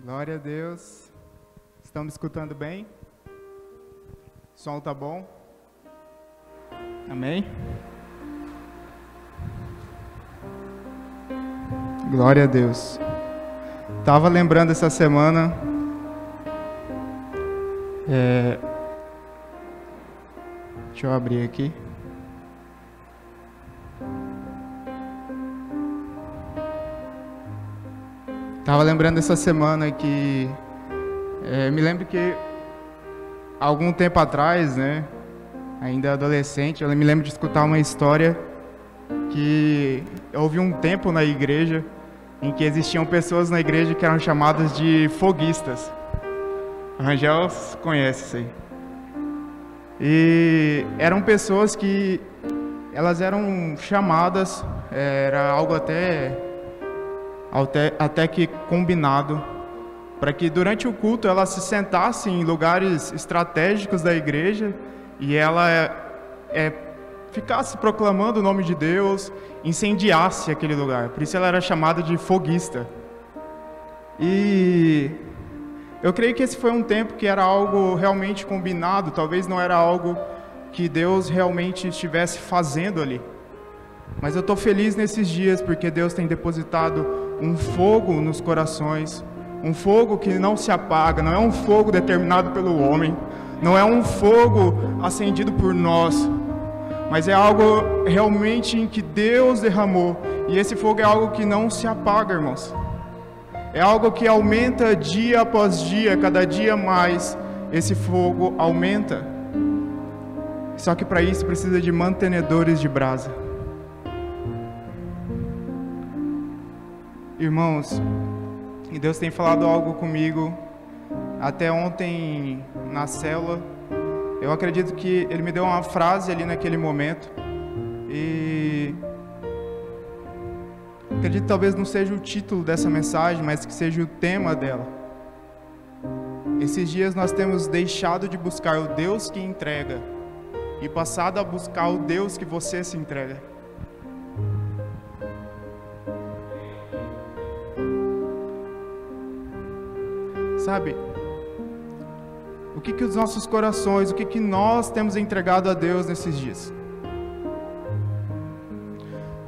Glória a Deus. Estão me escutando bem? O som tá bom? Amém? Glória a Deus. Estava lembrando essa semana. Deixa eu abrir aqui. Estava lembrando essa semana que me lembro que algum tempo atrás, né, ainda adolescente, eu me lembro de escutar uma história que houve um tempo na igreja em que existiam pessoas na igreja que eram chamadas de foguistas. A Rangel conhece isso aí. E eram pessoas que elas eram chamadas, era algo até que combinado, para que durante o culto ela se sentasse em lugares estratégicos da igreja e ela ficasse proclamando o nome de Deus, incendiasse aquele lugar. Por isso ela era chamada de foguista. E eu creio que esse foi um tempo que era algo realmente combinado, talvez não era algo que Deus realmente estivesse fazendo ali. Mas eu estou feliz nesses dias porque Deus tem depositado um fogo nos corações, um fogo que não se apaga, não é um fogo determinado pelo homem, não é um fogo acendido por nós, mas é algo realmente em que Deus derramou, e esse fogo é algo que não se apaga, irmãos. É algo que aumenta dia após dia, cada dia mais, esse fogo aumenta. Só que para isso precisa de mantenedores de brasa. Irmãos, e Deus tem falado algo comigo até ontem na célula. Eu acredito que Ele me deu uma frase ali naquele momento e acredito que talvez não seja o título dessa mensagem, mas que seja o tema dela. Esses dias nós temos deixado de buscar o Deus que entrega e passado a buscar o Deus que você se entrega. Sabe, o que os nossos corações, o que nós temos entregado a Deus nesses dias?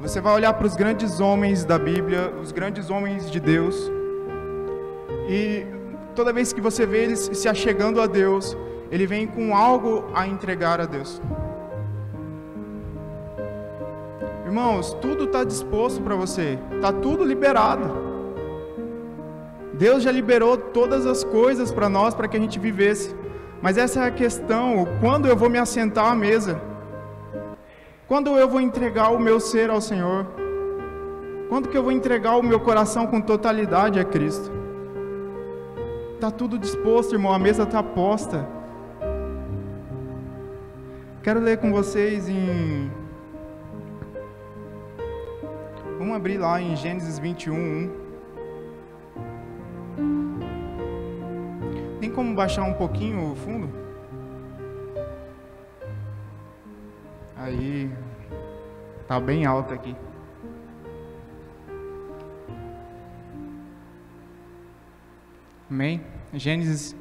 Você vai olhar para os grandes homens da Bíblia, os grandes homens de Deus, e toda vez que você vê eles se achegando a Deus, ele vem com algo a entregar a Deus. Irmãos, tudo está disposto para você, está tudo liberado. Deus já liberou todas as coisas para nós, para que a gente vivesse. Mas essa é a questão, quando eu vou me assentar à mesa? Quando eu vou entregar o meu ser ao Senhor? Quando que eu vou entregar o meu coração com totalidade a Cristo? Está tudo disposto, irmão, a mesa está posta. Quero ler com vocês Vamos abrir lá em Gênesis 21:1. Tem como baixar um pouquinho o fundo? Aí, tá bem alto aqui. Amém? Gênesis,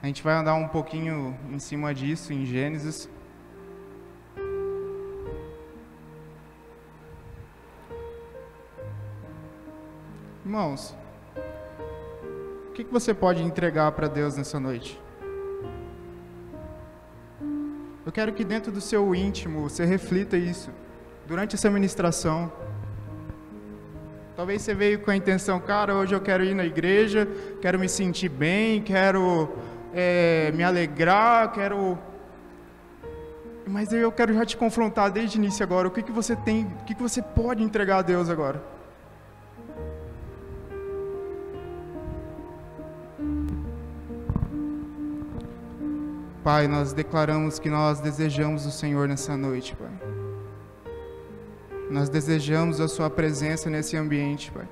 a gente vai andar um pouquinho em cima disso, em Gênesis. Irmãos, o que você pode entregar para Deus nessa noite? Eu quero que dentro do seu íntimo você reflita isso durante essa ministração. Talvez você veio com a intenção, cara, hoje eu quero ir na igreja, quero me sentir bem, quero me alegrar, Mas eu quero já te confrontar desde o início agora. O que você tem, o que você pode entregar a Deus agora? Pai, nós declaramos que nós desejamos o Senhor nessa noite, Pai. Nós desejamos a Sua presença nesse ambiente, Pai.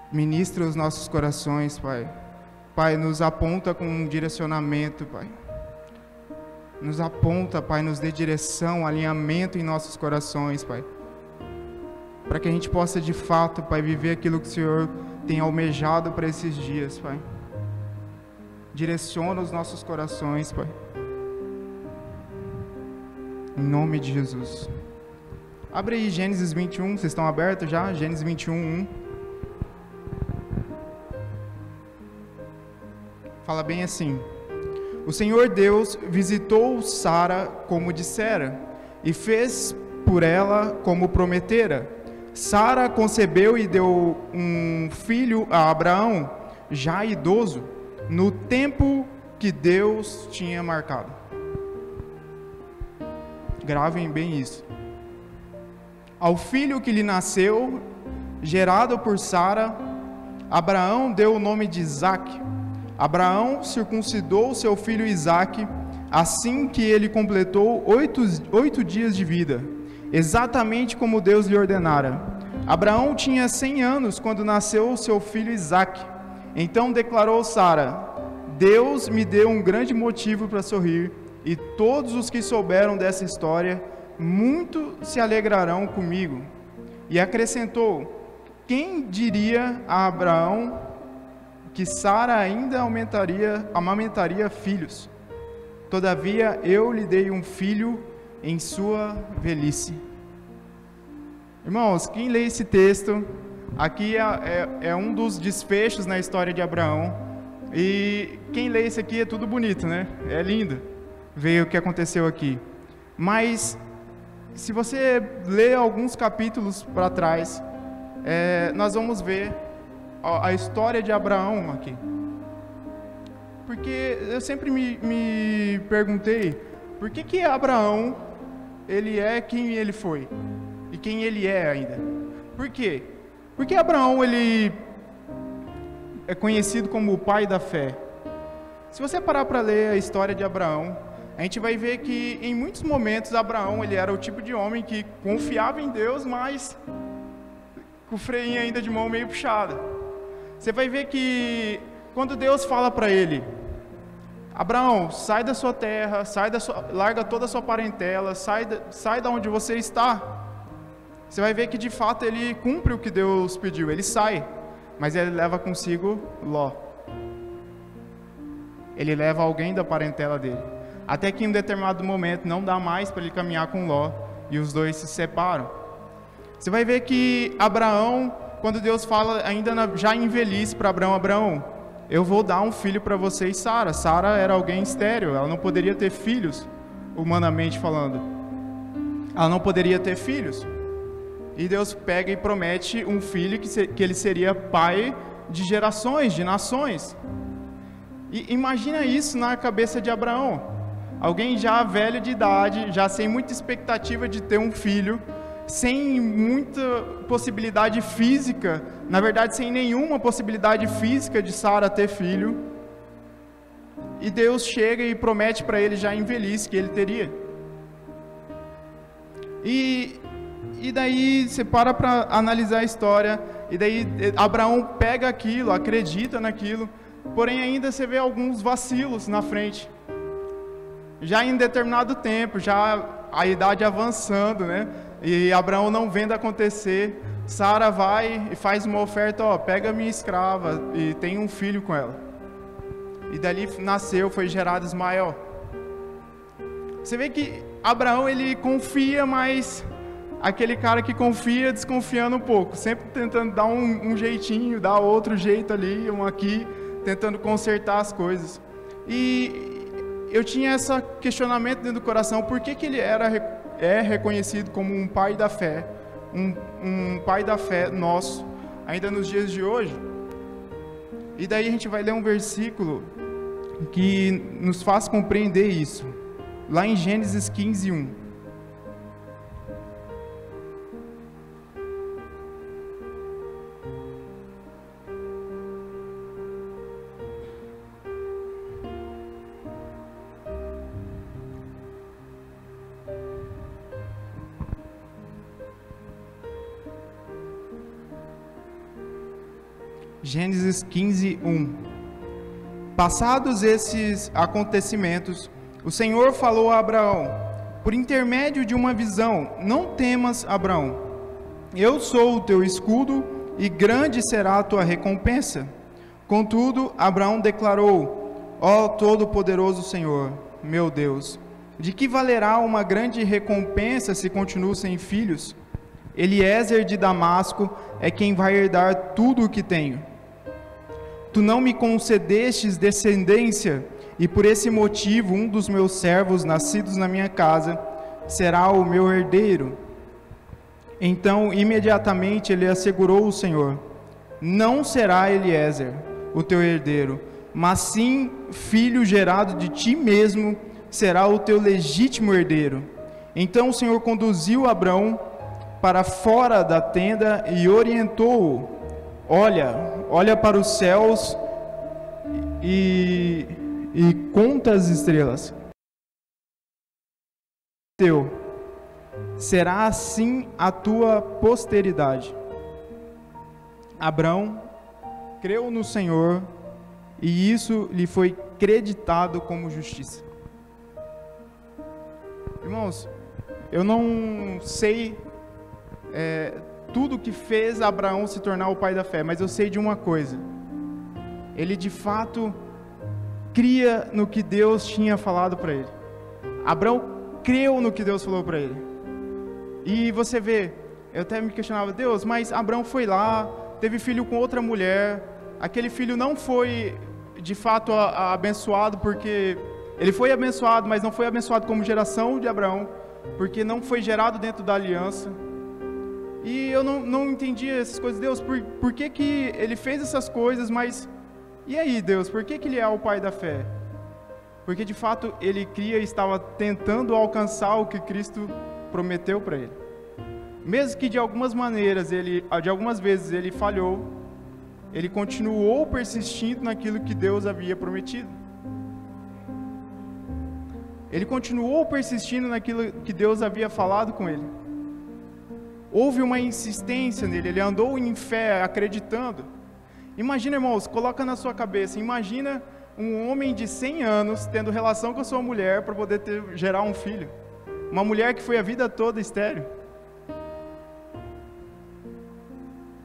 Ministra os nossos corações, Pai. Pai, nos aponta com um direcionamento, Pai. Nos aponta, Pai, nos dê direção, alinhamento em nossos corações, Pai. Para que a gente possa, de fato, Pai, viver aquilo que o Senhor tem almejado para esses dias, Pai. Direciona os nossos corações, Pai. Em nome de Jesus. Abre aí Gênesis 21, vocês estão abertos já? Gênesis 21, 1. Fala bem assim: o Senhor Deus visitou Sara como dissera, e fez por ela como prometera. Sara concebeu e deu um filho a Abraão, já idoso, no tempo que Deus tinha marcado. Gravem bem isso. Ao filho que lhe nasceu, gerado por Sara, Abraão deu o nome de Isaque. Abraão circuncidou seu filho Isaque assim que ele completou 8 dias de vida, exatamente como Deus lhe ordenara. Abraão tinha 100 anos quando nasceu seu filho Isaque. Então declarou Sara: Deus me deu um grande motivo para sorrir, e todos os que souberam dessa história muito se alegrarão comigo. E acrescentou: quem diria a Abraão que Sara ainda amamentaria filhos? Todavia eu lhe dei um filho em sua velhice. Irmãos, quem lê esse texto, aqui é um dos desfechos na história de Abraão. E quem lê isso aqui é tudo bonito, né? É lindo ver o que aconteceu aqui. Mas, se você ler alguns capítulos para trás, nós vamos ver a história de Abraão aqui. Porque eu sempre me perguntei, por que Abraão, ele é quem ele foi? E quem ele é ainda? Por quê? Porque Abraão, ele é conhecido como o pai da fé. Se você parar para ler a história de Abraão, a gente vai ver que em muitos momentos Abraão, ele era o tipo de homem que confiava em Deus, mas com o freio ainda de mão meio puxada. Você vai ver que quando Deus fala para ele: Abraão, sai da sua terra, larga toda a sua parentela, sai da onde você está. Você vai ver que de fato ele cumpre o que Deus pediu, ele sai, mas ele leva consigo Ló. Ele leva alguém da parentela dele. Até que em um determinado momento não dá mais para ele caminhar com Ló, e os dois se separam. Você vai ver que Abraão, quando Deus fala ainda já em velhice para Abraão: Abraão, eu vou dar um filho para você e Sara. Sara era alguém estéril, ela não poderia ter filhos, humanamente falando. Ela não poderia ter filhos. E Deus pega e promete um filho que ele seria pai de gerações, de nações. E imagina isso na cabeça de Abraão. Alguém já velho de idade, já sem muita expectativa de ter um filho, sem muita possibilidade física, na verdade sem nenhuma possibilidade física de Sara ter filho. E Deus chega e promete para ele já em velhice que ele teria. E daí você para analisar a história, e daí Abraão pega aquilo, acredita naquilo, porém ainda você vê alguns vacilos na frente. Já em determinado tempo, já a idade avançando, né? E Abraão não vendo acontecer, Sara vai e faz uma oferta: ó, pega minha escrava e tem um filho com ela. E dali nasceu, foi gerado Ismael. Você vê que Abraão, ele confia, mas aquele cara que confia desconfiando um pouco, sempre tentando dar um jeitinho, dar outro jeito ali, um aqui, tentando consertar as coisas. E eu tinha esse questionamento dentro do coração: por que ele é reconhecido como um pai da fé, um pai da fé nosso, ainda nos dias de hoje? E daí a gente vai ler um versículo que nos faz compreender isso, lá em Gênesis 15, 1. Gênesis 15, 1. Passados esses acontecimentos, o Senhor falou a Abraão, por intermédio de uma visão: não temas, Abraão, eu sou o teu escudo e grande será a tua recompensa. Contudo, Abraão declarou: ó Todo-Poderoso Senhor, meu Deus, de que valerá uma grande recompensa se continuo sem filhos? Eliezer de Damasco é quem vai herdar tudo o que tenho. Tu não me concedestes descendência, e por esse motivo um dos meus servos nascidos na minha casa será o meu herdeiro. Então, imediatamente ele assegurou o Senhor: não será Eliezer o teu herdeiro, mas sim filho gerado de ti mesmo será o teu legítimo herdeiro. Então o Senhor conduziu Abrão para fora da tenda e orientou-o: olha para os céus e conta as estrelas. Será assim a tua posteridade. Abrão creu no Senhor e isso lhe foi creditado como justiça. Irmãos, eu não sei tudo que fez Abraão se tornar o pai da fé, mas eu sei de uma coisa: ele de fato cria no que Deus tinha falado para ele. Abraão creu no que Deus falou para ele. E você vê, eu até me questionava: Deus, mas Abraão foi lá, teve filho com outra mulher, aquele filho não foi de fato abençoado, porque ele foi abençoado, mas não foi abençoado como geração de Abraão, porque não foi gerado dentro da aliança. E eu não entendia essas coisas. Deus, por que que ele fez essas coisas, mas e aí, Deus, por que que ele é o pai da fé? Porque de fato ele cria e estava tentando alcançar o que Cristo prometeu para ele. Mesmo que de algumas vezes ele falhou, ele continuou persistindo naquilo que Deus havia prometido. Ele continuou persistindo naquilo que Deus havia falado com ele. Houve uma insistência nele, ele andou em fé, acreditando. Imagina, irmãos, coloca na sua cabeça, imagina um homem de 100 anos tendo relação com a sua mulher para poder gerar um filho. Uma mulher que foi a vida toda estéril.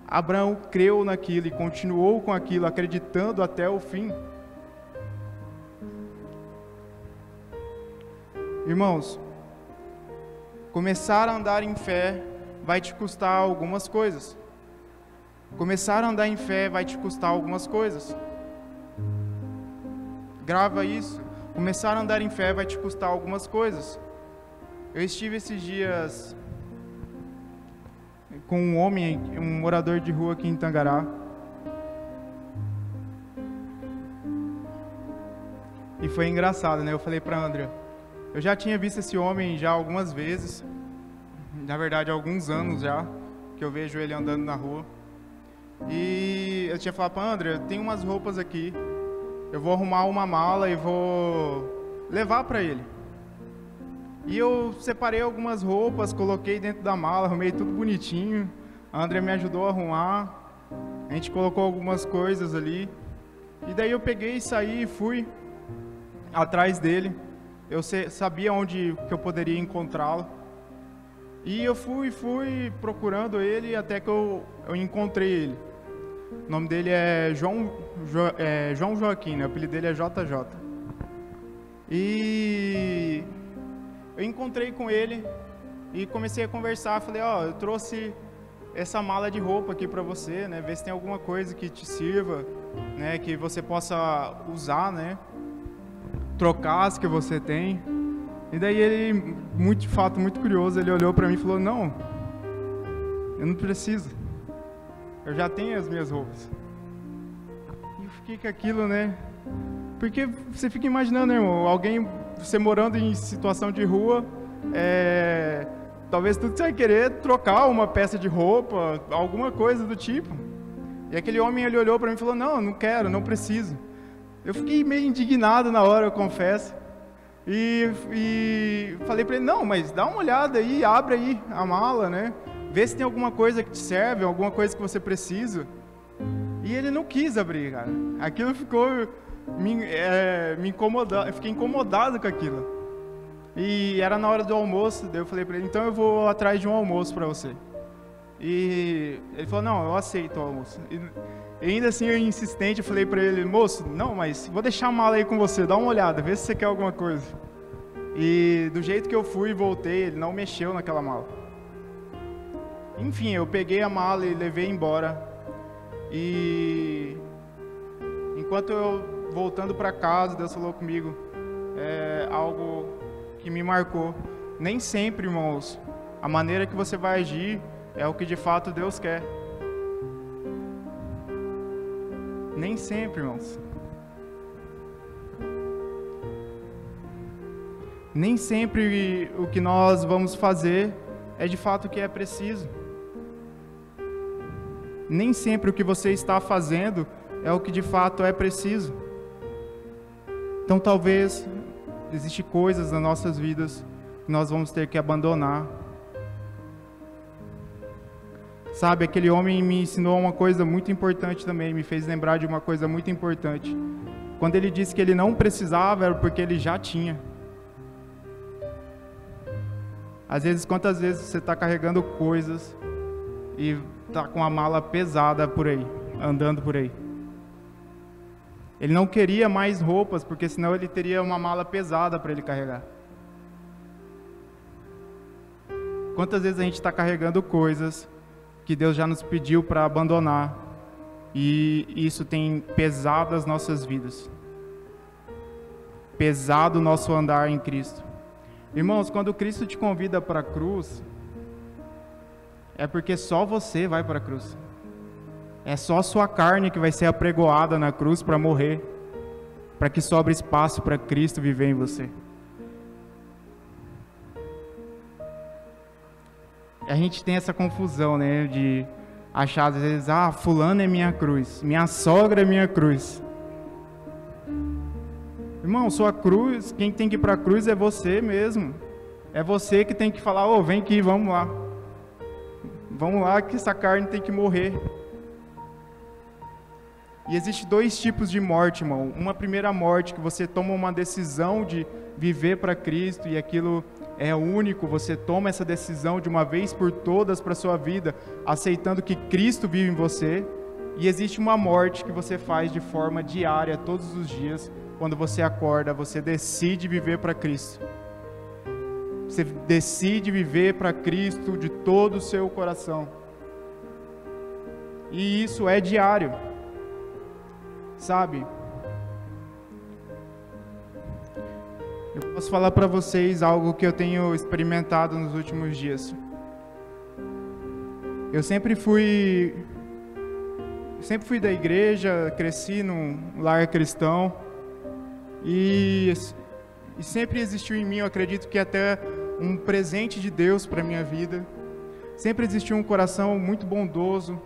Abraão creu naquilo e continuou com aquilo, acreditando até o fim. Irmãos, começar a andar em fé vai te custar algumas coisas. Começar a andar em fé vai te custar algumas coisas. Grava isso. Começar a andar em fé vai te custar algumas coisas. Eu estive esses dias com um homem, um morador de rua aqui em Tangará. E foi engraçado, né? Eu falei para André, eu já tinha visto esse homem já algumas vezes, na verdade há alguns anos já, que eu vejo ele andando na rua. E eu tinha falado para André, tem umas roupas aqui, eu vou arrumar uma mala e vou levar para ele. E eu separei algumas roupas, coloquei dentro da mala, arrumei tudo bonitinho. A André me ajudou a arrumar, a gente colocou algumas coisas ali. E daí eu peguei, saí e fui atrás dele. Eu sabia onde que eu poderia encontrá-lo. E eu fui procurando ele até que eu encontrei ele. O nome dele é João Joaquim, né? O apelido dele é JJ. E eu encontrei com ele e comecei a conversar. Falei, eu trouxe essa mala de roupa aqui para você, né? Ver se tem alguma coisa que te sirva, né? Que você possa usar, né? Trocar as que você tem. E daí ele, de fato, muito curioso, ele olhou para mim e falou, não, eu não preciso. Eu já tenho as minhas roupas. E eu fiquei com aquilo, né? Porque você fica imaginando, irmão, alguém, você morando em situação de rua, talvez tudo você vai querer trocar uma peça de roupa, alguma coisa do tipo. E aquele homem, ele olhou para mim e falou, não quero, não preciso. Eu fiquei meio indignado na hora, eu confesso. E falei para ele, não, mas dá uma olhada aí, abre aí a mala, né? Vê se tem alguma coisa que te serve, alguma coisa que você precisa. E ele não quis abrir, cara. Aquilo ficou me incomodando, eu fiquei incomodado com aquilo. E era na hora do almoço, daí eu falei para ele, então eu vou atrás de um almoço para você. E ele falou, não, eu aceito, ó, moço. E ainda assim, eu insistente, eu falei pra ele, moço, não, mas vou deixar a mala aí com você, dá uma olhada, vê se você quer alguma coisa. E do jeito que eu fui e voltei, ele não mexeu naquela mala. Enfim, eu peguei a mala e levei embora. E enquanto eu voltando para casa, Deus falou comigo, algo que me marcou. Nem sempre, irmãos, a maneira que você vai agir é o que de fato Deus quer. Nem sempre, irmãos. Nem sempre o que nós vamos fazer é de fato o que é preciso. Nem sempre o que você está fazendo é o que de fato é preciso. Então talvez existem coisas nas nossas vidas que nós vamos ter que abandonar. Sabe, aquele homem me ensinou uma coisa muito importante também, me fez lembrar de uma coisa muito importante. Quando ele disse que ele não precisava, era porque ele já tinha. Às vezes, quantas vezes você está carregando coisas e está com a mala pesada por aí, andando por aí. Ele não queria mais roupas, porque senão ele teria uma mala pesada para ele carregar. Quantas vezes a gente está carregando coisas que Deus já nos pediu para abandonar e isso tem pesado as nossas vidas, pesado o nosso andar em Cristo. Irmãos, quando Cristo te convida para a cruz, é porque só você vai para a cruz. É só a sua carne que vai ser apregoada na cruz para morrer, para que sobre espaço para Cristo viver em você. A gente tem essa confusão, né, de achar às vezes, fulano é minha cruz, minha sogra é minha cruz. Irmão, sua cruz, quem tem que ir para a cruz é você mesmo. É você que tem que falar, vem aqui, vamos lá. Vamos lá que essa carne tem que morrer. E existe dois tipos de morte, irmão. Uma primeira morte, que você toma uma decisão de viver para Cristo e aquilo é único, você toma essa decisão de uma vez por todas para a sua vida, aceitando que Cristo vive em você. E existe uma morte que você faz de forma diária, todos os dias. Quando você acorda, você decide viver para Cristo. Você decide viver para Cristo de todo o seu coração. E isso é diário. Sabe? Eu posso falar para vocês algo que eu tenho experimentado nos últimos dias. Eu sempre fui da igreja, cresci num lar cristão. E sempre existiu em mim, eu acredito que até um presente de Deus para a minha vida. Sempre existiu um coração muito bondoso,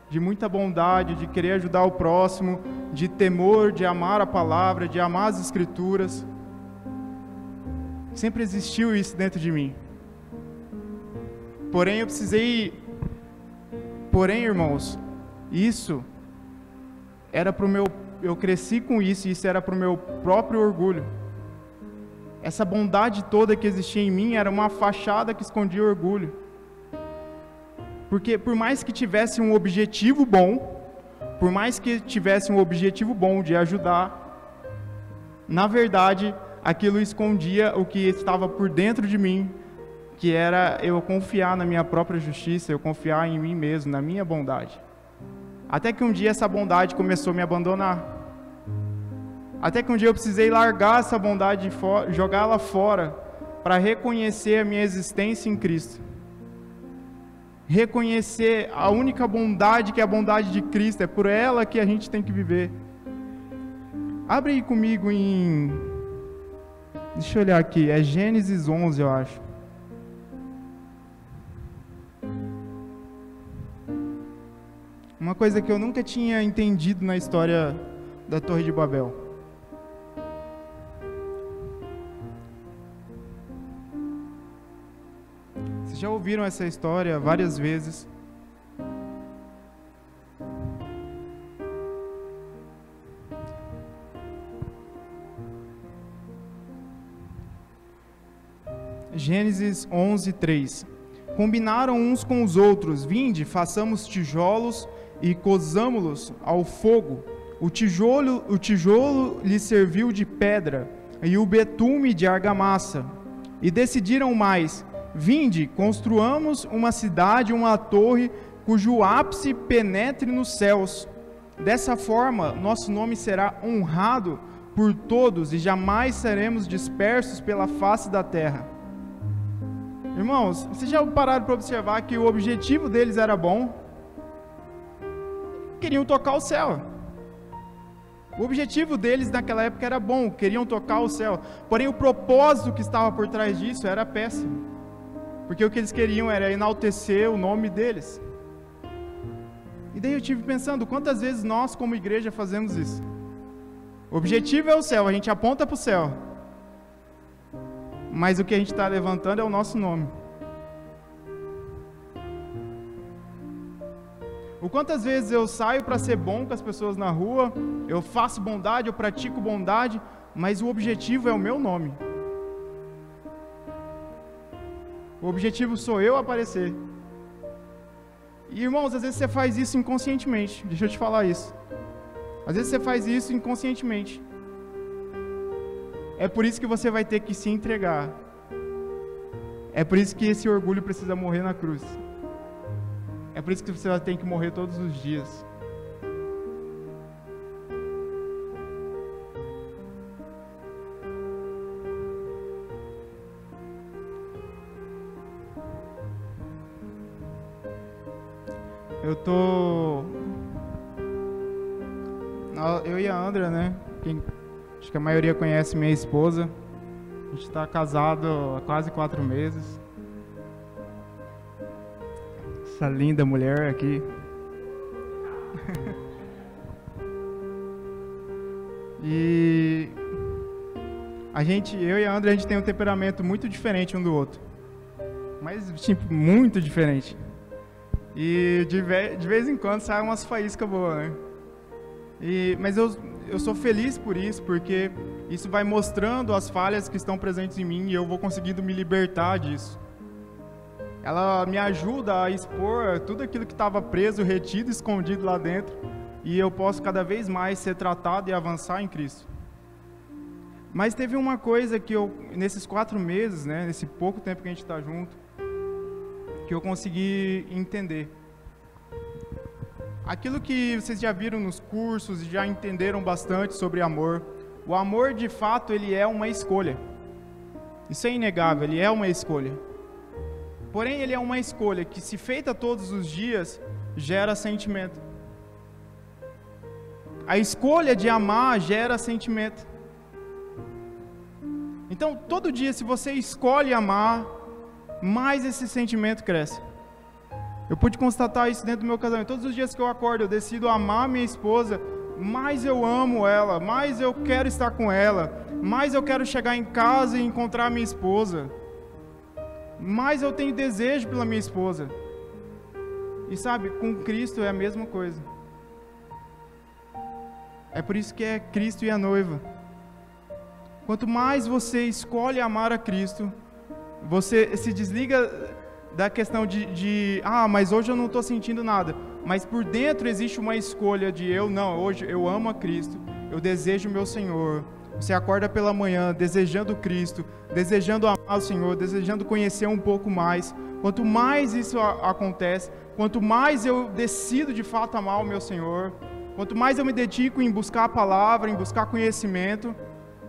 de muita bondade, de querer ajudar o próximo, de temor, de amar a palavra, de amar as escrituras. Sempre existiu isso dentro de mim. Porém, irmãos, isso era para o meu... Eu cresci com isso e isso era para o meu próprio orgulho. Essa bondade toda que existia em mim era uma fachada que escondia o orgulho. Porque por mais que tivesse um objetivo bom, de ajudar, na verdade, aquilo escondia o que estava por dentro de mim, que era eu confiar na minha própria justiça, eu confiar em mim mesmo, na minha bondade. Até que um dia essa bondade começou a me abandonar. Até que um dia eu precisei largar essa bondade, jogá-la fora, para reconhecer a minha existência em Cristo. Reconhecer a única bondade que é a bondade de Cristo, é por ela que a gente tem que viver. Abre aí comigo em... Deixa eu olhar aqui, é Gênesis 11, eu acho. Uma coisa que eu nunca tinha entendido na história da Torre de Babel. Vocês já ouviram essa história várias vezes. Gênesis 11, 3. combinaram uns com os outros: vinde, façamos tijolos e cozamo-los ao fogo. O tijolo lhe serviu de pedra, e o betume de argamassa. E decidiram mais: vinde, construamos uma cidade, uma torre, cujo ápice penetre nos céus. Dessa forma, nosso nome será honrado por todos e jamais seremos dispersos pela face da terra. Irmãos, vocês já pararam para observar que o objetivo deles era bom? Queriam tocar o céu. O objetivo deles naquela época era bom, queriam tocar o céu. Porém, o propósito que estava por trás disso era péssimo. Porque o que eles queriam era enaltecer o nome deles. E daí eu estive pensando, quantas vezes nós como igreja fazemos isso? O objetivo é o céu, a gente aponta para o céu. Mas o que a gente está levantando é o nosso nome. O quantas vezes eu saio para ser bom com as pessoas na rua, eu faço bondade, eu pratico bondade, mas o objetivo é o meu nome. O objetivo sou eu aparecer. E irmãos, às vezes você faz isso inconscientemente, deixa eu te falar isso. Às vezes você faz isso inconscientemente. É por isso que você vai ter que se entregar. É por isso que esse orgulho precisa morrer na cruz. É por isso que você tem que morrer todos os dias. Eu e a Andrea, né? Acho que a maioria conhece minha esposa. A gente está casado há quase 4 meses. Essa linda mulher aqui. E eu e a Andrea, a gente tem um temperamento muito diferente um do outro. Mas, tipo, muito diferente. E de vez em quando sai umas faíscas boas, né? Mas eu sou feliz por isso, porque isso vai mostrando as falhas que estão presentes em mim e eu vou conseguindo me libertar disso. Ela me ajuda a expor tudo aquilo que estava preso, retido, escondido lá dentro, e eu posso cada vez mais ser tratado e avançar em Cristo. Mas teve uma coisa que nesses 4 meses, né, nesse pouco tempo que a gente está junto, que eu consegui entender. Aquilo que vocês já viram nos cursos e já entenderam bastante sobre amor, o amor de fato ele é uma escolha. Isso é inegável, ele é uma escolha. Porém, ele é uma escolha que, se feita todos os dias, gera sentimento. A escolha de amar gera sentimento. Então, todo dia, se você escolhe amar, mais esse sentimento cresce. Eu pude constatar isso dentro do meu casamento. Todos os dias que eu acordo, eu decido amar minha esposa, mais eu amo ela, mais eu quero estar com ela, mais eu quero chegar em casa e encontrar minha esposa, mais eu tenho desejo pela minha esposa. E sabe, com Cristo é a mesma coisa. É por isso que é Cristo e a noiva. Quanto mais você escolhe amar a Cristo, você se desliga da questão mas hoje eu não estou sentindo nada. Mas por dentro existe uma escolha hoje eu amo a Cristo, eu desejo o meu Senhor. Você acorda pela manhã desejando Cristo, desejando amar o Senhor, desejando conhecer um pouco mais. Quanto mais isso acontece, quanto mais eu decido de fato amar o meu Senhor, quanto mais eu me dedico em buscar a palavra, em buscar conhecimento,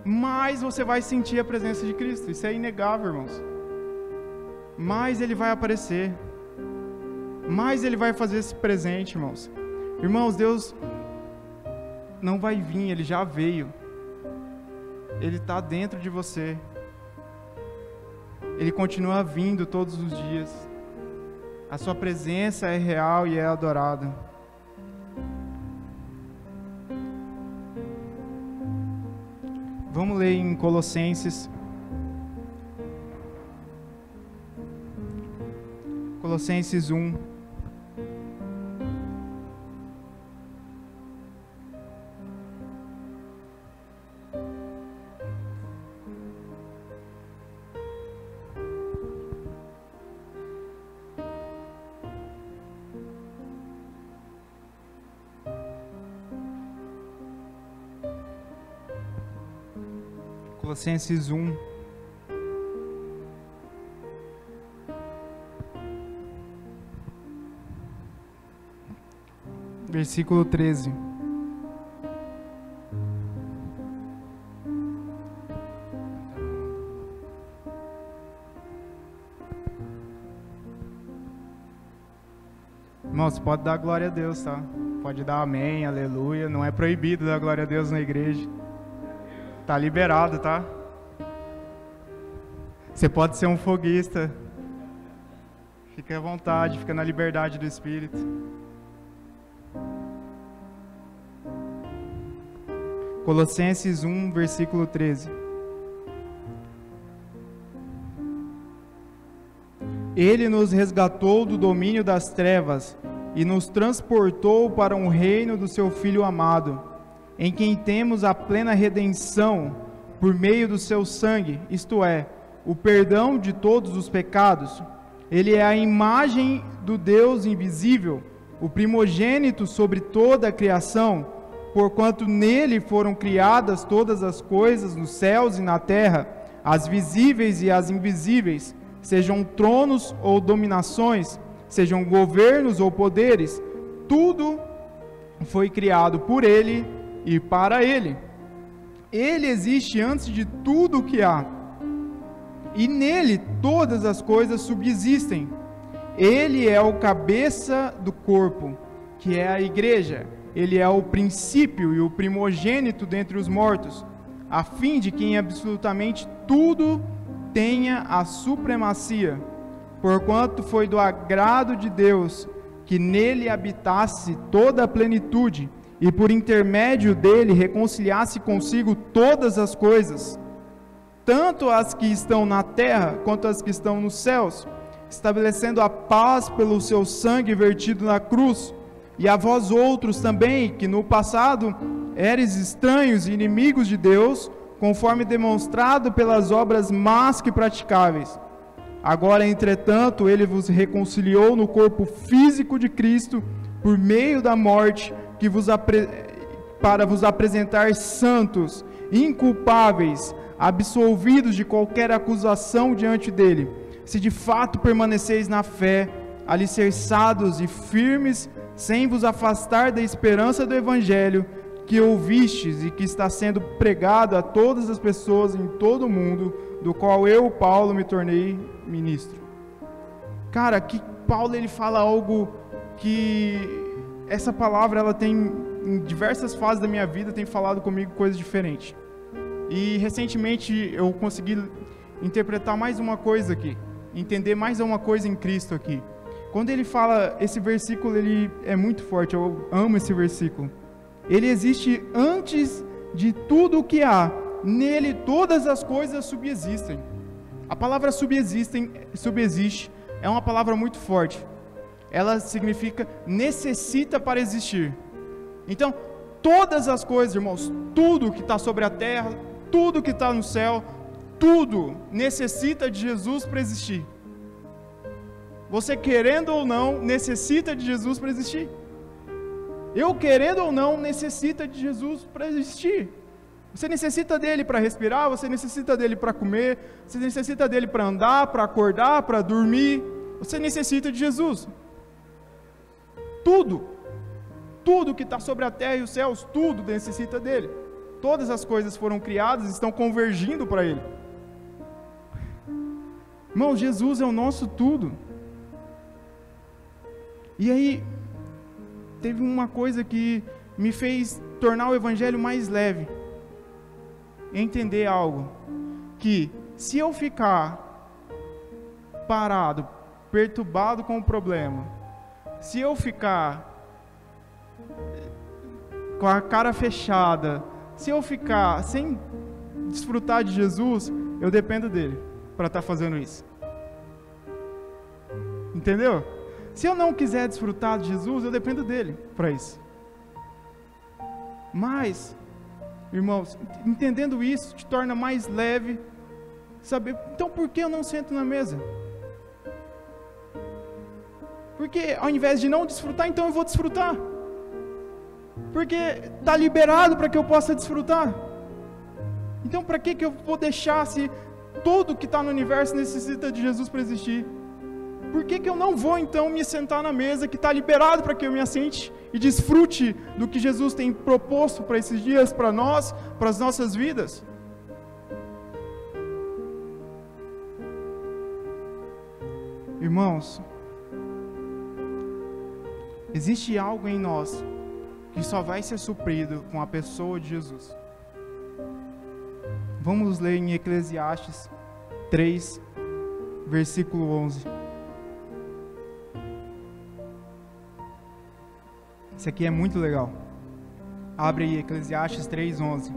mais você vai sentir a presença de Cristo. Isso é inegável, irmãos. Mais Ele vai aparecer, mais Ele vai fazer esse presente, irmãos. Irmãos, Deus não vai vir, Ele já veio. Ele está dentro de você. Ele continua vindo todos os dias. A sua presença é real e é adorada. Vamos ler em Colossenses. Colossenses 1. Colossenses 1. Versículo 13. Irmão, você pode dar glória a Deus, tá? Pode dar amém, aleluia. Não é proibido dar glória a Deus na igreja. Tá liberado, tá? Você pode ser um foguista. Fique à vontade, fica na liberdade do Espírito. Colossenses 1, versículo 13. Ele nos resgatou do domínio das trevas e nos transportou para um reino do seu Filho amado, em quem temos a plena redenção por meio do seu sangue, isto é, o perdão de todos os pecados. Ele é a imagem do Deus invisível, o primogênito sobre toda a criação, porquanto nele foram criadas todas as coisas nos céus e na terra, as visíveis e as invisíveis, sejam tronos ou dominações, sejam governos ou poderes, tudo foi criado por ele e para ele. Ele existe antes de tudo o que há, e nele todas as coisas subsistem. Ele é o cabeça do corpo, que é a igreja. Ele é o princípio e o primogênito dentre os mortos, a fim de que em absolutamente tudo tenha a supremacia, porquanto foi do agrado de Deus que nele habitasse toda a plenitude, e por intermédio dele reconciliasse consigo todas as coisas, tanto as que estão na terra quanto as que estão nos céus, estabelecendo a paz pelo seu sangue vertido na cruz. E a vós outros também, que no passado eres estranhos e inimigos de Deus, conforme demonstrado pelas obras más que praticáveis. Agora, entretanto, ele vos reconciliou no corpo físico de Cristo, por meio da morte, para vos apresentar santos, inculpáveis, absolvidos de qualquer acusação diante dele, se de fato permaneceis na fé, alicerçados e firmes, sem vos afastar da esperança do Evangelho, que ouvistes e que está sendo pregado a todas as pessoas em todo o mundo, do qual eu, Paulo, me tornei ministro. Cara, aqui Paulo ele fala algo que essa palavra ela tem em diversas fases da minha vida tem falado comigo coisas diferentes. E recentemente eu consegui interpretar mais uma coisa aqui, entender mais uma coisa em Cristo aqui. Quando ele fala, esse versículo ele é muito forte, eu amo esse versículo. Ele existe antes de tudo o que há, nele todas as coisas subsistem. A palavra subsiste é uma palavra muito forte. Ela significa necessita para existir. Então, todas as coisas, irmãos, tudo que está sobre a terra, tudo que está no céu, tudo necessita de Jesus para existir. Você querendo ou não, necessita de Jesus para existir. Eu querendo ou não, necessita de Jesus para existir. Você necessita dele para respirar, você necessita dele para comer, você necessita dele para andar, para acordar, para dormir. Você necessita de Jesus. Tudo que está sobre a terra e os céus, tudo necessita dele. Todas as coisas foram criadas, estão convergindo para ele. Irmão, Jesus é o nosso tudo. E aí, teve uma coisa que me fez tornar o evangelho mais leve. Entender algo. Que se eu ficar parado, perturbado com o problema, se eu ficar com a cara fechada, se eu ficar sem desfrutar de Jesus, eu dependo dele para estar fazendo isso. Entendeu? Se eu não quiser desfrutar de Jesus, eu dependo dele para isso. Mas, irmãos, entendendo isso te torna mais leve, saber, então por que eu não sento na mesa? Porque ao invés de não desfrutar, então eu vou desfrutar. Porque está liberado para que eu possa desfrutar. Então para que eu vou deixar se tudo que está no universo necessita de Jesus para existir? Por que eu não vou então me sentar na mesa que está liberado para que eu me assente e desfrute do que Jesus tem proposto para esses dias, para nós, para as nossas vidas? Irmãos, existe algo em nós que só vai ser suprido com a pessoa de Jesus. Vamos ler em Eclesiastes 3, versículo 11. Isso aqui é muito legal. Abre aí, Eclesiastes 3, 11.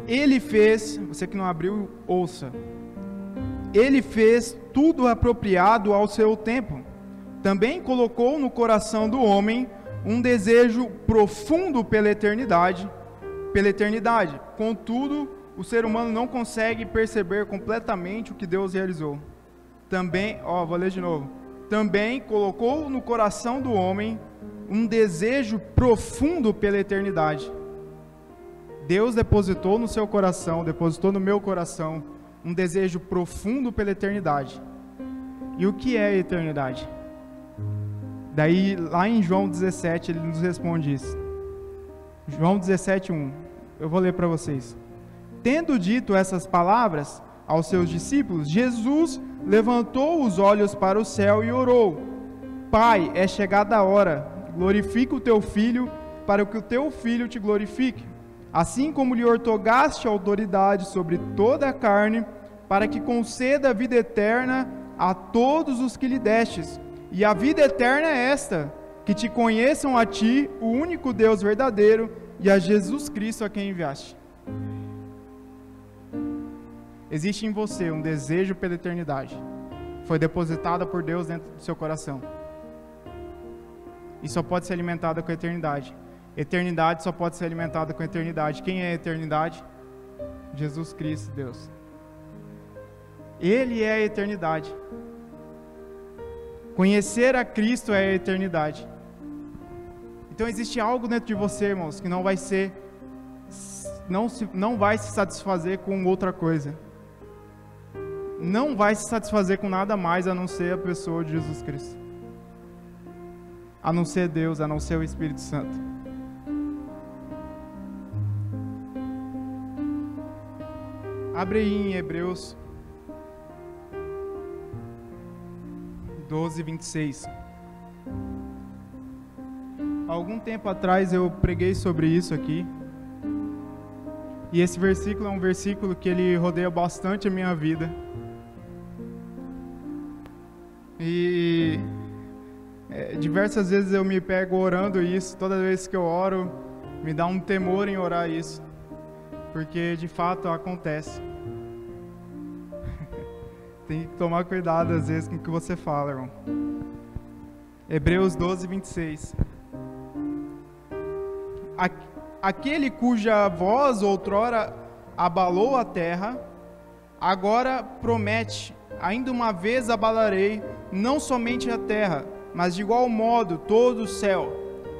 Ele fez, você que não abriu, ouça. Ele fez tudo apropriado ao seu tempo. Também colocou no coração do homem um desejo profundo pela eternidade. Contudo, o ser humano não consegue perceber completamente o que Deus realizou. Também, vou ler de novo. Também colocou no coração do homem um desejo profundo pela eternidade. Deus depositou no seu coração, depositou no meu coração, um desejo profundo pela eternidade. E o que é a eternidade? Daí, lá em João 17, ele nos responde isso. João 17, 1. Eu vou ler para vocês. Tendo dito essas palavras aos seus discípulos, Jesus levantou os olhos para o céu e orou: Pai, é chegada a hora, glorifica o teu Filho, para que o teu Filho te glorifique. Assim como lhe outorgaste autoridade sobre toda a carne, para que conceda a vida eterna a todos os que lhe destes. E a vida eterna é esta, que te conheçam a ti, o único Deus verdadeiro, e a Jesus Cristo a quem enviaste. Existe em você um desejo pela eternidade. Foi depositada por Deus dentro do seu coração. E só pode ser alimentada com a eternidade. Eternidade só pode ser alimentada com a eternidade. Quem é a eternidade? Jesus Cristo, Deus. Ele é a eternidade. Conhecer a Cristo é a eternidade. Então existe algo dentro de você, irmãos, que não vai se satisfazer com outra coisa. Não vai se satisfazer com nada mais a não ser a pessoa de Jesus Cristo. A não ser Deus, a não ser o Espírito Santo. Abre aí em Hebreus 12, 26. Algum tempo atrás eu preguei sobre isso aqui. E esse versículo é um versículo que ele rodeia bastante a minha vida. E diversas vezes eu me pego orando isso. Toda vez que eu oro, me dá um temor em orar isso. Porque de fato acontece. Tem que tomar cuidado às vezes com o que você fala, irmão. Hebreus 12, 26. Aquele cuja voz outrora abalou a terra, agora promete: ainda uma vez abalarei, não somente a terra, mas de igual modo todo o céu.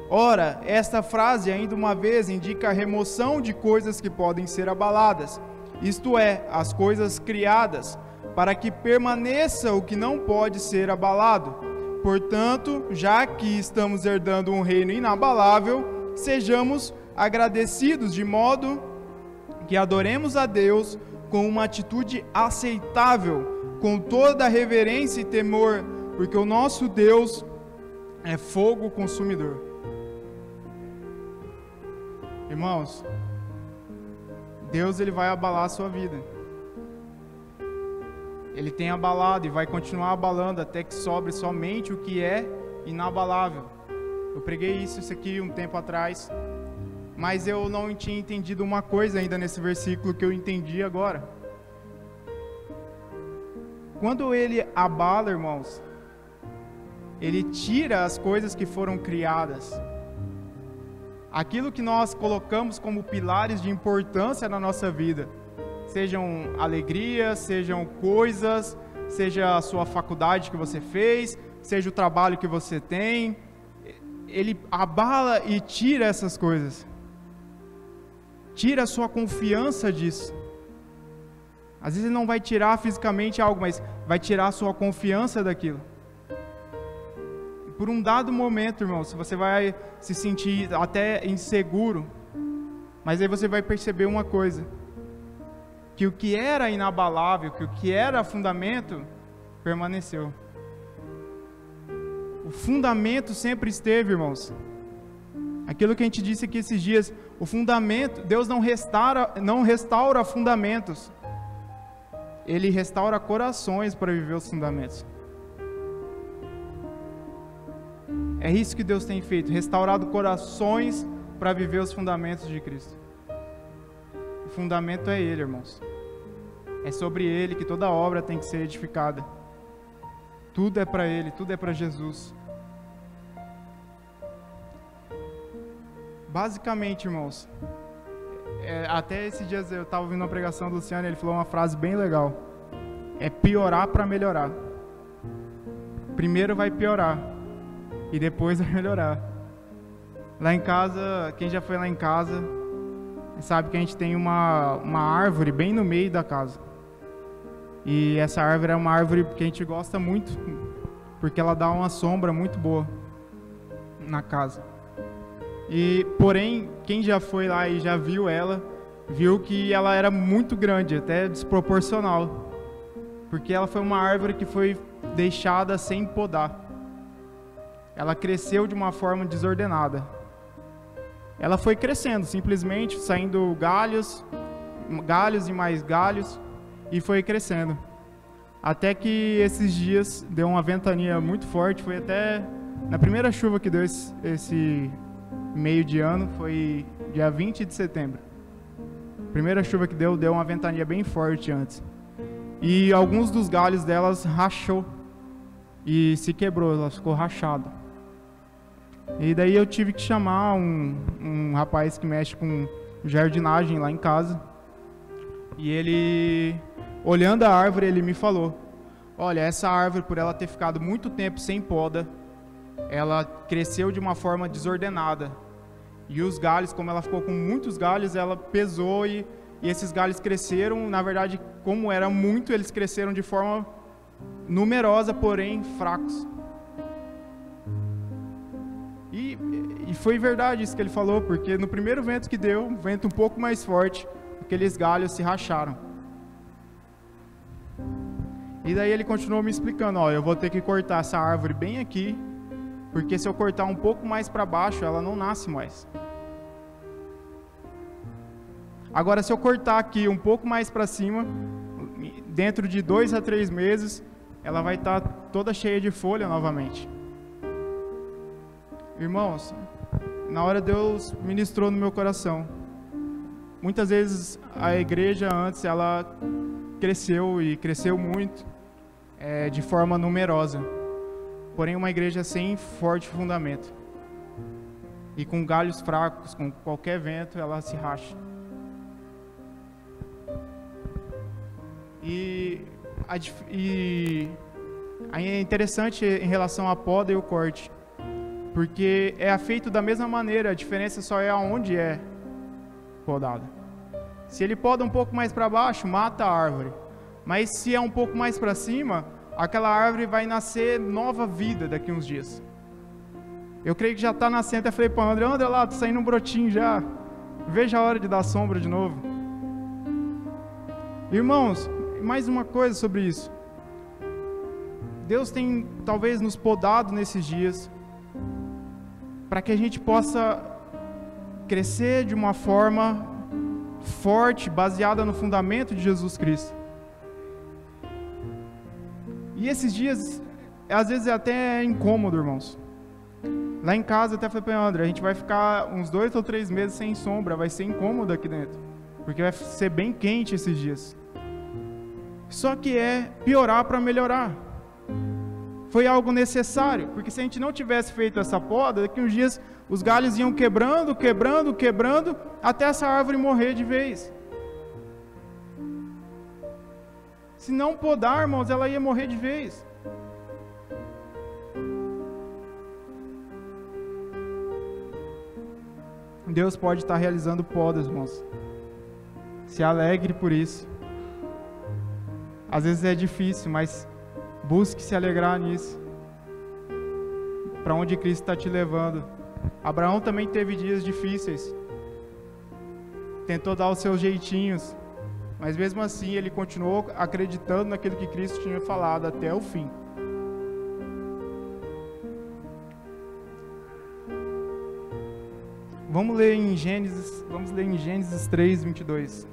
Ora, esta frase, ainda uma vez, indica a remoção de coisas que podem ser abaladas, isto é, as coisas criadas, para que permaneça o que não pode ser abalado. Portanto, já que estamos herdando um reino inabalável, sejamos agradecidos de modo que adoremos a Deus com uma atitude aceitável, com toda a reverência e temor, porque o nosso Deus é fogo consumidor. Irmãos, Deus ele vai abalar a sua vida. Ele tem abalado e vai continuar abalando até que sobre somente o que é inabalável. Eu preguei isso aqui um tempo atrás, mas eu não tinha entendido uma coisa ainda nesse versículo que eu entendi agora. Quando ele abala, irmãos, ele tira as coisas que foram criadas. Aquilo que nós colocamos como pilares de importância na nossa vida, sejam alegrias, sejam coisas, seja a sua faculdade que você fez, seja o trabalho que você tem, ele abala e tira essas coisas. Tira a sua confiança disso. Às vezes ele não vai tirar fisicamente algo, mas vai tirar a sua confiança daquilo. Por um dado momento, irmão, se você vai se sentir até inseguro, mas aí você vai perceber uma coisa, que o que era inabalável, que o que era fundamento, permaneceu. O fundamento sempre esteve, irmãos. Aquilo que a gente disse aqui esses dias, o fundamento, Deus não restaura fundamentos. Ele restaura corações para viver os fundamentos. É isso que Deus tem feito, restaurado corações para viver os fundamentos de Cristo. O fundamento é Ele, irmãos. É sobre Ele que toda obra tem que ser edificada. Tudo é para Ele, tudo é para Jesus. Basicamente, irmãos, até esses dias eu estava ouvindo uma pregação do Luciano, ele falou uma frase bem legal. É piorar para melhorar. Primeiro vai piorar e depois vai melhorar. Lá em casa, quem já foi lá em casa sabe que a gente tem uma árvore bem no meio da casa. E essa árvore é uma árvore que a gente gosta muito, porque ela dá uma sombra muito boa na casa. E, porém, quem já foi lá e já viu ela, viu que ela era muito grande, até desproporcional. Porque ela foi uma árvore que foi deixada sem podar. Ela cresceu de uma forma desordenada. Ela foi crescendo, simplesmente saindo galhos e mais galhos, e foi crescendo. Até que esses dias deu uma ventania muito forte, foi até na primeira chuva que deu esse meio de ano, foi dia 20 de setembro. Primeira chuva que deu uma ventania bem forte antes. E alguns dos galhos delas rachou e se quebrou, ela ficou rachada. E daí eu tive que chamar um rapaz que mexe com jardinagem lá em casa. E ele, olhando a árvore, ele me falou: olha, essa árvore, por ela ter ficado muito tempo sem poda, ela cresceu de uma forma desordenada. E os galhos, como ela ficou com muitos galhos, ela pesou e esses galhos cresceram, na verdade, como era muito, eles cresceram de forma numerosa, porém fracos. E foi verdade isso que ele falou, porque no primeiro vento que deu, um vento um pouco mais forte, aqueles galhos se racharam. E daí ele continuou me explicando: ó, eu vou ter que cortar essa árvore bem aqui, porque se eu cortar um pouco mais para baixo, ela não nasce mais. Agora, se eu cortar aqui um pouco mais para cima, dentro de 2 a 3 meses, ela vai estar toda cheia de folha novamente. Irmãos, na hora Deus ministrou no meu coração. Muitas vezes a igreja antes, ela cresceu e cresceu muito, de forma numerosa. Porém, uma igreja sem forte fundamento. E com galhos fracos, com qualquer vento, ela se racha. E é interessante em relação à poda e o corte, porque é feito da mesma maneira, a diferença só é aonde é podado. Se ele poda um pouco mais para baixo, mata a árvore. Mas se é um pouco mais para cima, aquela árvore vai nascer nova vida daqui uns dias. Eu creio que já está nascendo. Eu falei para o André lá, está saindo um brotinho já. Veja a hora de dar sombra de novo. Irmãos, mais uma coisa sobre isso. Deus tem talvez nos podado nesses dias para que a gente possa crescer de uma forma forte, baseada no fundamento de Jesus Cristo. E esses dias, às vezes é até incômodo, irmãos. Lá em casa, eu até falei para o André, a gente vai ficar uns 2 ou 3 meses sem sombra, vai ser incômodo aqui dentro, porque vai ser bem quente esses dias. Só que é piorar para melhorar. Foi algo necessário, porque se a gente não tivesse feito essa poda, daqui uns dias os galhos iam quebrando, até essa árvore morrer de vez. Se não podar, irmãos, ela ia morrer de vez. Deus pode estar realizando podas, irmãos. Se alegre por isso. Às vezes é difícil, mas busque se alegrar nisso. Para onde Cristo está te levando. Abraão também teve dias difíceis. Tentou dar os seus jeitinhos. Mas mesmo assim ele continuou acreditando naquilo que Cristo tinha falado até o fim. Vamos ler em Gênesis 3, 22.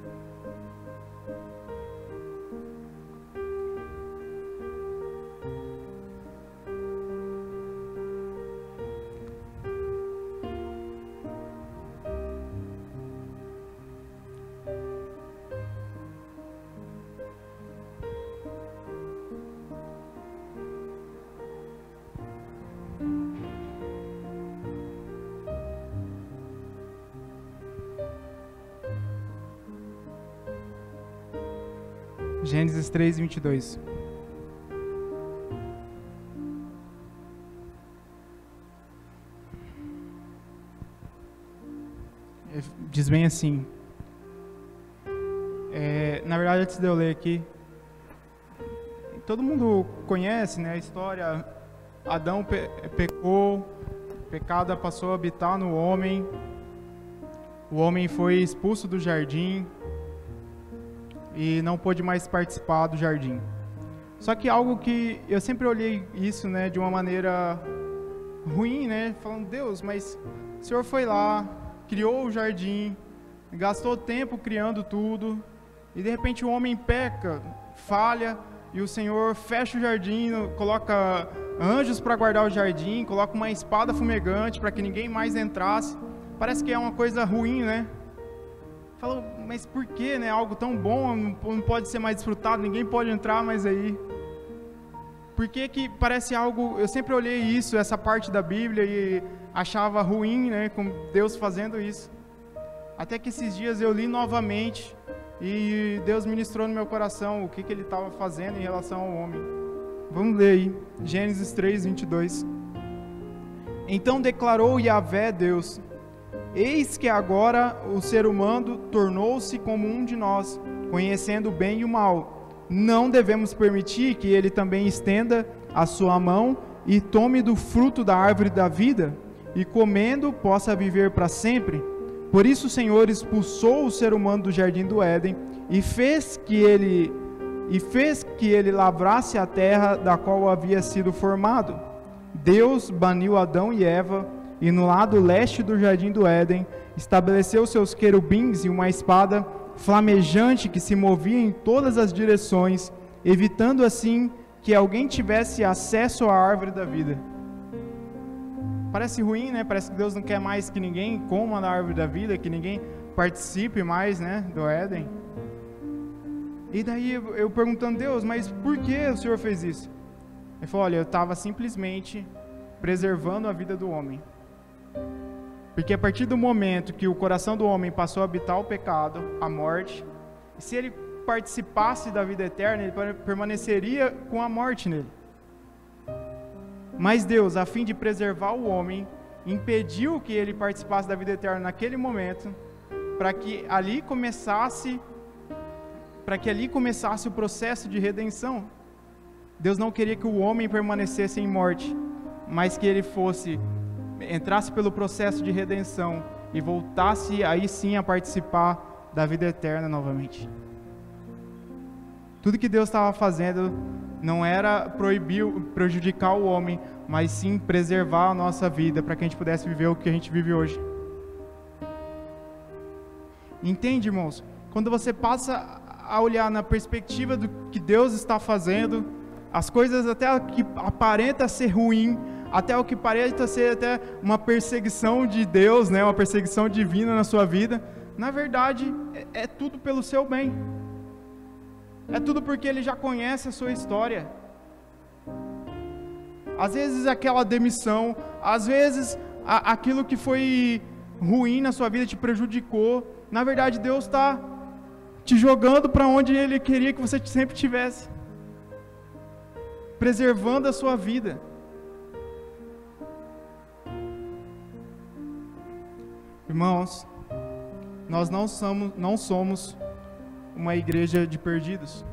Gênesis 3, 22. Diz bem assim. Na verdade, antes de eu ler aqui, todo mundo conhece, né, a história. Adão pecou, o pecado passou a habitar no homem. O homem foi expulso do jardim e não pôde mais participar do jardim. Só que algo que eu sempre olhei isso, né, de uma maneira ruim, né, falando: Deus, mas o Senhor foi lá, criou o jardim, gastou tempo criando tudo, e de repente o homem peca, falha, e o Senhor fecha o jardim, coloca anjos para guardar o jardim, coloca uma espada fumegante para que ninguém mais entrasse. Parece que é uma coisa ruim, né? Fala, mas por que, né? Algo tão bom não pode ser mais desfrutado, ninguém pode entrar mais aí. Por que parece algo... Eu sempre olhei isso, essa parte da Bíblia, e achava ruim, né, com Deus fazendo isso. Até que esses dias eu li novamente e Deus ministrou no meu coração o que Ele estava fazendo em relação ao homem. Vamos ler aí, Gênesis 3, 22. Então declarou Yahvé Deus: eis que agora o ser humano tornou-se como um de nós, conhecendo o bem e o mal. Não devemos permitir que ele também estenda a sua mão e tome do fruto da árvore da vida, e comendo possa viver para sempre. Por isso o Senhor expulsou o ser humano do jardim do Éden e fez que ele lavrasse a terra da qual havia sido formado. Deus baniu Adão e Eva, e no lado leste do jardim do Éden estabeleceu seus querubins e uma espada flamejante que se movia em todas as direções, evitando assim que alguém tivesse acesso à árvore da vida. Parece ruim, né? Parece que Deus não quer mais que ninguém coma da árvore da vida, que ninguém participe mais, né, do Éden. E daí eu perguntando: Deus, mas por que o Senhor fez isso? Ele falou: olha, eu estava simplesmente preservando a vida do homem. Porque a partir do momento que o coração do homem passou a habitar o pecado, a morte, se ele participasse da vida eterna, ele permaneceria com a morte nele. Mas Deus, a fim de preservar o homem, impediu que ele participasse da vida eterna naquele momento, para que ali começasse o processo de redenção. Deus não queria que o homem permanecesse em morte, mas que ele entrasse pelo processo de redenção e voltasse aí sim a participar da vida eterna novamente. Tudo que Deus estava fazendo não era prejudicar o homem, mas sim preservar a nossa vida, para que a gente pudesse viver o que a gente vive hoje. Entende, irmãos? Quando você passa a olhar na perspectiva do que Deus está fazendo, as coisas até o que aparenta ser ruim, até o que parece ser até uma perseguição de Deus, né, uma perseguição divina na sua vida, na verdade é tudo pelo seu bem. É tudo porque Ele já conhece a sua história. Às vezes aquela demissão, às vezes aquilo que foi ruim na sua vida te prejudicou. Na verdade Deus está te jogando para onde Ele queria que você sempre estivesse, preservando a sua vida. Irmãos, nós não somos uma igreja de perdidos.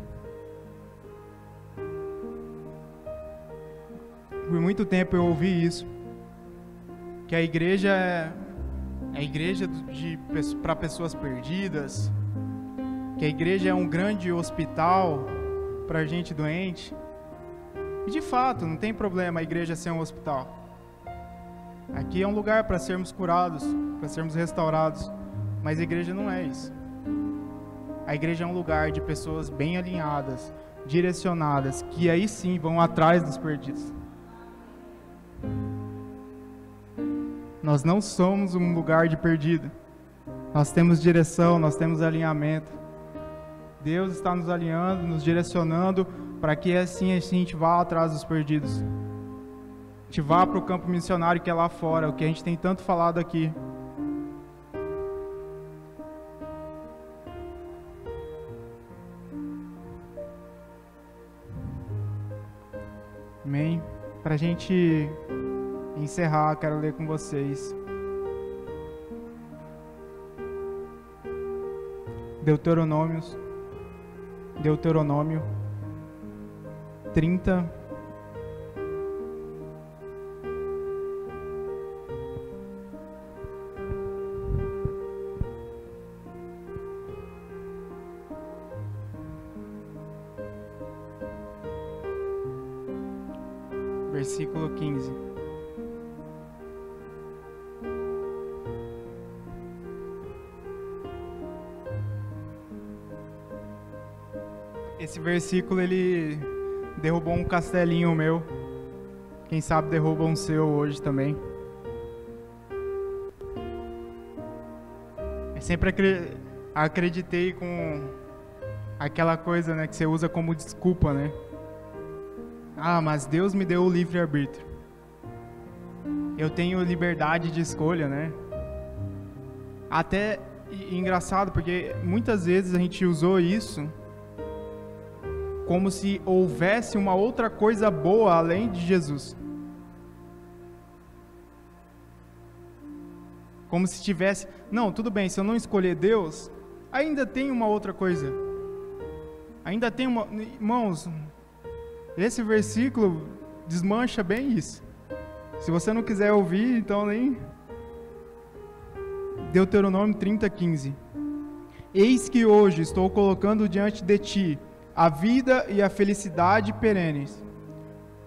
Por muito tempo eu ouvi isso, que a igreja é a igreja para pessoas perdidas, que a igreja é um grande hospital para gente doente. E de fato, não tem problema a igreja ser um hospital. Aqui é um lugar para sermos curados, para sermos restaurados, mas a igreja não é isso. A igreja é um lugar de pessoas bem alinhadas, direcionadas, que aí sim vão atrás dos perdidos. Nós não somos um lugar de perdido. Nós temos direção, nós temos alinhamento. Deus está nos alinhando, nos direcionando para que assim a gente vá atrás dos perdidos. A gente vá para o campo missionário que é lá fora, o que a gente tem tanto falado aqui. Amém? Para a gente encerrar, quero ler com vocês Deuteronômio 30, versículo 15. Esse versículo, ele derrubou um castelinho meu. Quem sabe derruba um seu hoje também. Eu sempre acreditei com aquela coisa, né, que você usa como desculpa, né? Ah, mas Deus me deu o livre-arbítrio. Eu tenho liberdade de escolha, né? Até engraçado, porque muitas vezes a gente usou isso como se houvesse uma outra coisa boa além de Jesus. Como se tivesse... Não, tudo bem, se eu não escolher Deus, ainda tem uma outra coisa. Ainda tem uma... Irmãos, esse versículo desmancha bem isso. Se você não quiser ouvir, então nem... Deuteronômio 30, 15. Eis que hoje estou colocando diante de ti a vida e a felicidade perenes,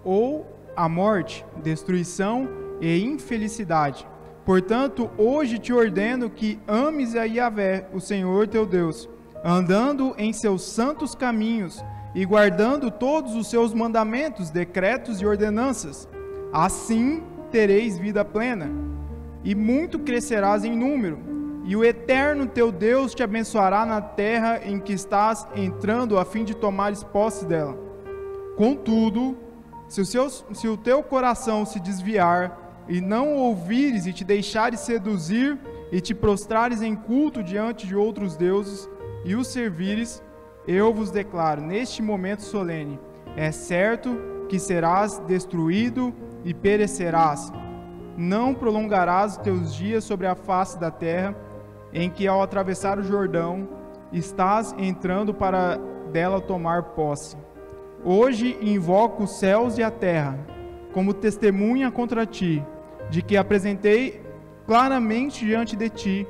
ou a morte, destruição e infelicidade. Portanto, hoje te ordeno que ames a Yahvé, o Senhor teu Deus, andando em seus santos caminhos e guardando todos os seus mandamentos, decretos e ordenanças. Assim tereis vida plena, e muito crescerás em número. E o Eterno teu Deus te abençoará na terra em que estás entrando, a fim de tomares posse dela. Contudo, se o teu coração se desviar, e não ouvires e te deixares seduzir, e te prostrares em culto diante de outros deuses, e os servires, eu vos declaro, neste momento solene, é certo que serás destruído e perecerás. Não prolongarás os teus dias sobre a face da terra, em que ao atravessar o Jordão, estás entrando para dela tomar posse. Hoje invoco os céus e a terra, como testemunha contra ti, de que apresentei claramente diante de ti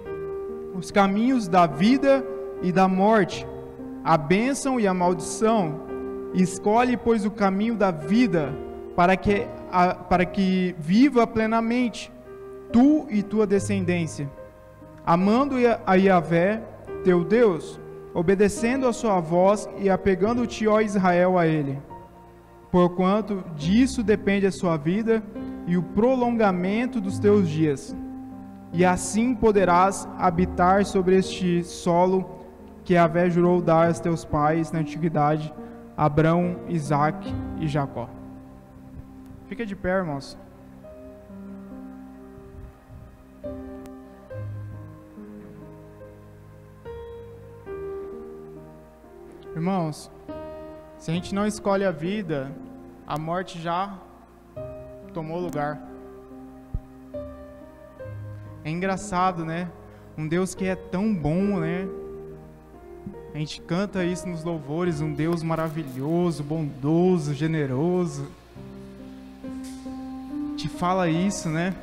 os caminhos da vida e da morte, a bênção e a maldição. Escolhe, pois, o caminho da vida, para que viva plenamente, tu e tua descendência, amando a Yahvé, teu Deus, obedecendo a sua voz e apegando-te, ó Israel, a ele. Porquanto disso depende a sua vida e o prolongamento dos teus dias. E assim poderás habitar sobre este solo que Yahvé jurou dar aos teus pais na antiguidade, Abraão, Isaque e Jacó. Fica de pé, irmãos. Irmãos, se a gente não escolhe a vida, a morte já tomou lugar. É engraçado, né? Um Deus que é tão bom, né? A gente canta isso nos louvores, um Deus maravilhoso, bondoso, generoso. Te fala isso, né?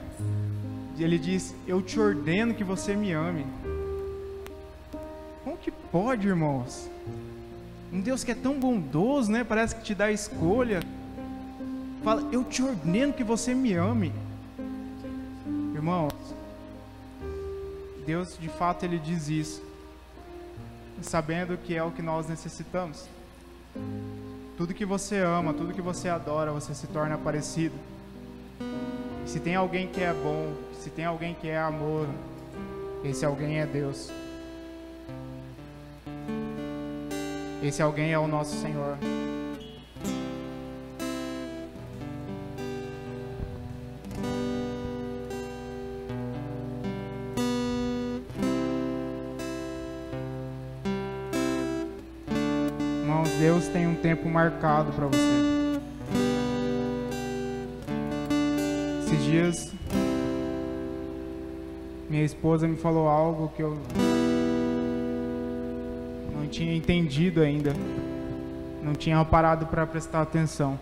E ele diz: eu te ordeno que você me ame. Como que pode, irmãos? Um Deus que é tão bondoso, né? Parece que te dá a escolha. Fala: eu te ordeno que você me ame. Irmãos, Deus de fato ele diz isso, sabendo que é o que nós necessitamos. Tudo que você ama, tudo que você adora, você se torna parecido. Se tem alguém que é bom, se tem alguém que é amor, esse alguém é Deus. Esse alguém é o nosso Senhor. Irmãos, Deus tem um tempo marcado para você. Esses dias, minha esposa me falou algo que eu não tinha entendido ainda, não tinha parado para prestar atenção.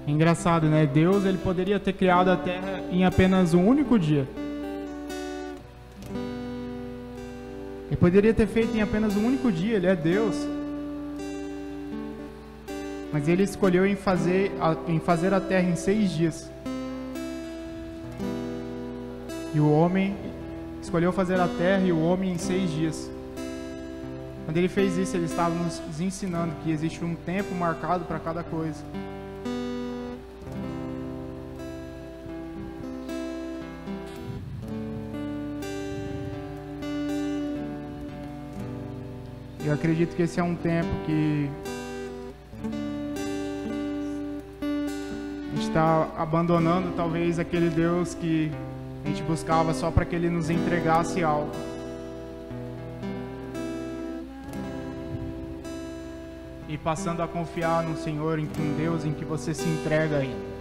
É engraçado, né? Deus, ele poderia ter criado a terra em apenas um único dia. Ele poderia ter feito em apenas um único dia, ele é Deus. Mas ele escolheu em fazer a terra em 6 dias. E o homem escolheu fazer a terra e o homem em 6 dias. Quando ele fez isso, ele estava nos ensinando que existe um tempo marcado para cada coisa. Eu acredito que esse é um tempo que a gente está abandonando talvez aquele Deus que a gente buscava só para que Ele nos entregasse algo. E passando a confiar no Senhor, em um Deus em que você se entrega a Ele.